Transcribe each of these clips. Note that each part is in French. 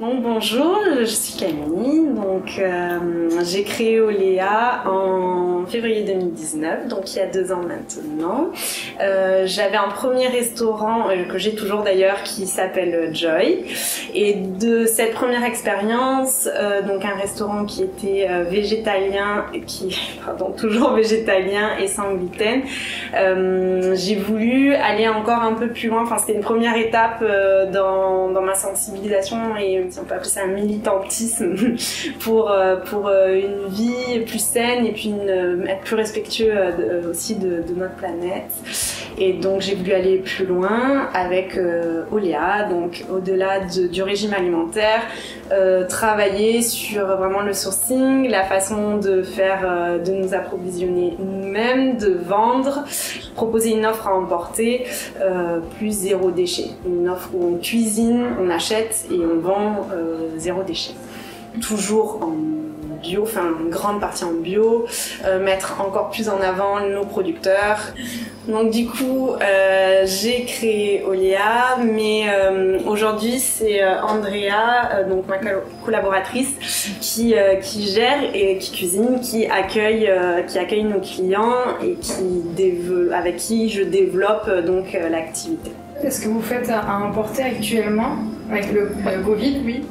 Donc bonjour, je suis Camille, j'ai créé Olea en février 2019, donc il y a 2 ans maintenant. J'avais un premier restaurant, que j'ai toujours d'ailleurs, qui s'appelle Joy. Et de cette première expérience, donc un restaurant qui était végétalien, toujours végétalien et sans gluten, j'ai voulu aller encore un peu plus loin. Enfin, c'était une première étape dans ma sensibilisation et on peut appeler ça un militantisme pour une vie plus saine et puis être plus respectueux aussi de notre planète. Et donc j'ai voulu aller plus loin avec Olea, donc au-delà du régime alimentaire, travailler sur vraiment le sourcing, la façon de faire, de nous approvisionner nous-mêmes, de vendre, proposer une offre à emporter plus 0 déchet, une offre où on cuisine, on achète et on vend 0 déchet. Toujours en bio, enfin une grande partie en bio, mettre encore plus en avant nos producteurs. Donc du coup, j'ai créé Olea, mais aujourd'hui c'est Andrea, donc ma collaboratrice, qui gère et qui cuisine, qui accueille nos clients et avec qui je développe donc l'activité. Est-ce que vous faites à importer actuellement avec le Covid, oui?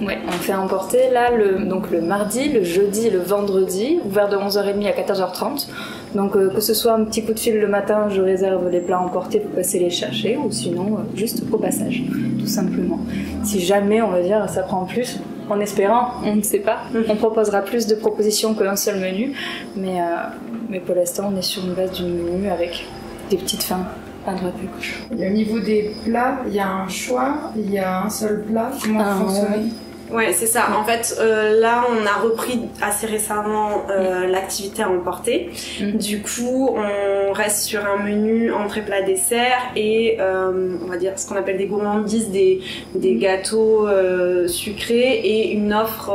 Oui, on fait importer là le mardi, le jeudi et le vendredi, ouvert de 11h30 à 14h30. Donc que ce soit un petit coup de fil le matin, je réserve les plats emportés pour passer les chercher, ou sinon juste au passage, tout simplement. Si jamais, on va dire, ça prend plus, en espérant, on ne sait pas, on proposera plus de propositions qu'un seul menu, mais pour l'instant on est sur une base du menu avec des petites fins. À droite et gauche. Et au niveau des plats, il y a un choix, il y a un seul plat. Comment fonctionne? Ouais, c'est ça. En fait, là, on a repris assez récemment l'activité à emporter. Du coup, on reste sur un menu entrée plat dessert et on va dire ce qu'on appelle des gourmandises, des gâteaux sucrés et une offre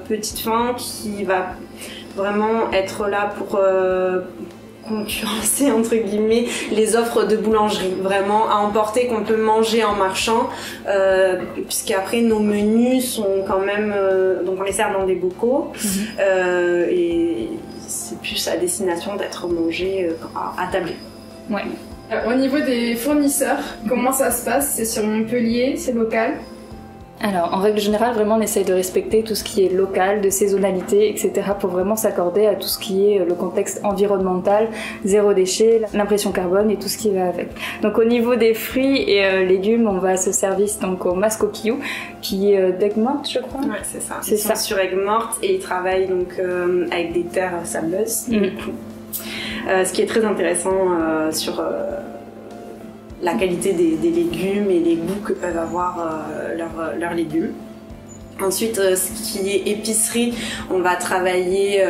petite fin qui va vraiment être là pour concurrencer entre guillemets les offres de boulangerie, vraiment à emporter, qu'on peut manger en marchant, puisqu'après nos menus sont quand même donc on les sert dans des bocaux et c'est plus à destination d'être mangé à tablé. Ouais. Au niveau des fournisseurs, comment ça se passe? C'est sur Montpellier, c'est local? Alors, en règle générale, vraiment, on essaye de respecter tout ce qui est local, de saisonnalité, etc. pour vraiment s'accorder à tout ce qui est le contexte environnemental, 0 déchet, l'impression carbone et tout ce qui va avec. Donc, au niveau des fruits et légumes, on va à ce service donc au Mascoquillou, qui est d'Aigues-Mortes, je crois. Ouais, c'est ça. Ils sont sur Aigues-Mortes et ils travaillent donc avec des terres sableuses. Ce qui est très intéressant sur la qualité des légumes et les goûts que peuvent avoir leurs légumes. Ensuite, ce qui est épicerie, on va travailler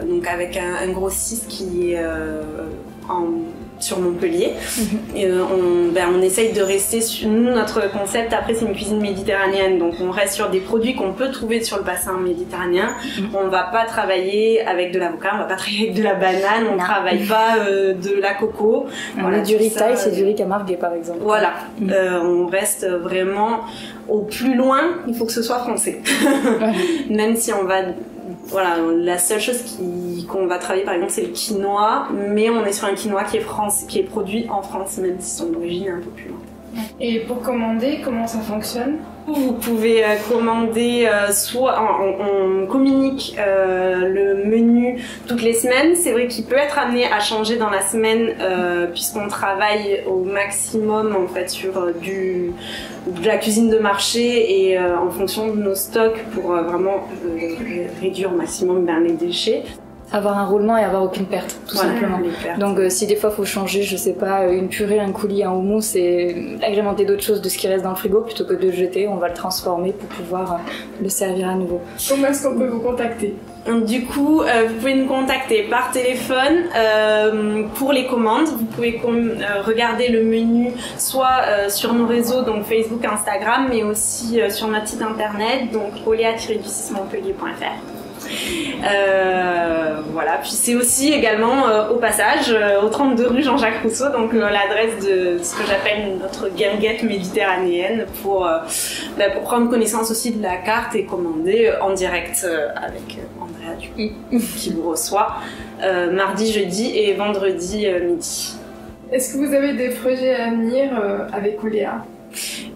donc avec un grossiste qui est sur Montpellier. Et on essaye de rester sur notre concept. Après, c'est une cuisine méditerranéenne, donc on reste sur des produits qu'on peut trouver sur le bassin méditerranéen. On va pas travailler avec de l'avocat, on va pas travailler avec de la banane, on travaille pas de la coco. Voilà, du riz thaï, c'est du riz camarguais par exemple. Voilà, on reste vraiment au plus loin, il faut que ce soit français. Même si on va... Voilà, la seule chose qu'on va travailler par exemple c'est le quinoa, mais on est sur un quinoa qui est produit en France, même si son origine est un peu plus loin. Et pour commander, comment ça fonctionne? Vous pouvez commander, soit on communique le menu toutes les semaines. C'est vrai qu'il peut être amené à changer dans la semaine puisqu'on travaille au maximum en fait sur de la cuisine de marché et en fonction de nos stocks pour vraiment réduire au maximum les déchets. Avoir un roulement et avoir aucune perte, tout simplement. Donc si des fois il faut changer, je sais pas, une purée, un coulis, un houmous et agrémenter d'autres choses de ce qui reste dans le frigo plutôt que de le jeter, on va le transformer pour pouvoir le servir à nouveau. Comment est-ce qu'on peut vous contacter? Du coup, vous pouvez nous contacter par téléphone pour les commandes. Vous pouvez regarder le menu soit sur nos réseaux, donc Facebook, Instagram, mais aussi sur notre site internet, donc olea-montpellier.fr. Voilà, puis c'est aussi également au passage au 32 rue Jean-Jacques Rousseau, donc l'adresse de ce que j'appelle notre guinguette méditerranéenne pour prendre connaissance aussi de la carte et commander en direct avec Andrea du coup, qui vous reçoit mardi, jeudi et vendredi midi. Est-ce que vous avez des projets à venir avec Oléa ?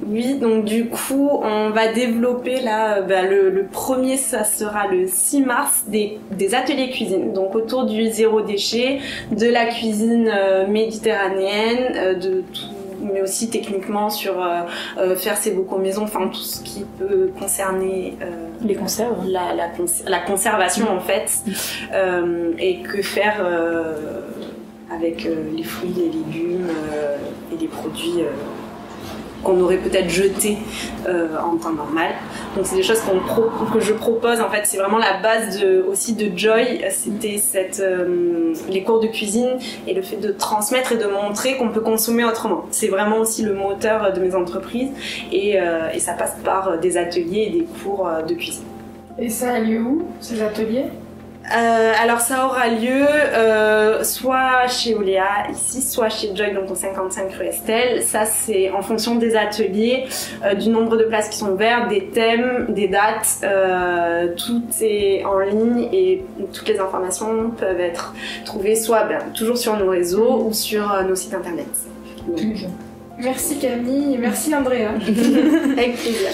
Oui, donc du coup, on va développer là, le premier, ça sera le 6 mars, des ateliers cuisine, donc autour du zéro déchet, de la cuisine méditerranéenne, de tout, mais aussi techniquement sur faire ses bocaux maison, enfin tout ce qui peut concerner les conserves, la conservation en fait, et que faire avec les fruits, les légumes et les produits qu'on aurait peut-être jeté en temps normal. Donc c'est des choses que je propose, en fait c'est vraiment la base aussi de Joy, c'était les cours de cuisine et le fait de transmettre et de montrer qu'on peut consommer autrement. C'est vraiment aussi le moteur de mes entreprises et ça passe par des ateliers et des cours de cuisine. Et ça a lieu où, ces ateliers ? Alors ça aura lieu soit chez Oléa ici, soit chez Joy, donc au 55 rue Estelle. Ça c'est en fonction des ateliers, du nombre de places qui sont ouvertes, des thèmes, des dates, tout est en ligne et toutes les informations peuvent être trouvées soit toujours sur nos réseaux ou sur nos sites internet. Donc... Merci Camille et merci Andrea. Avec plaisir.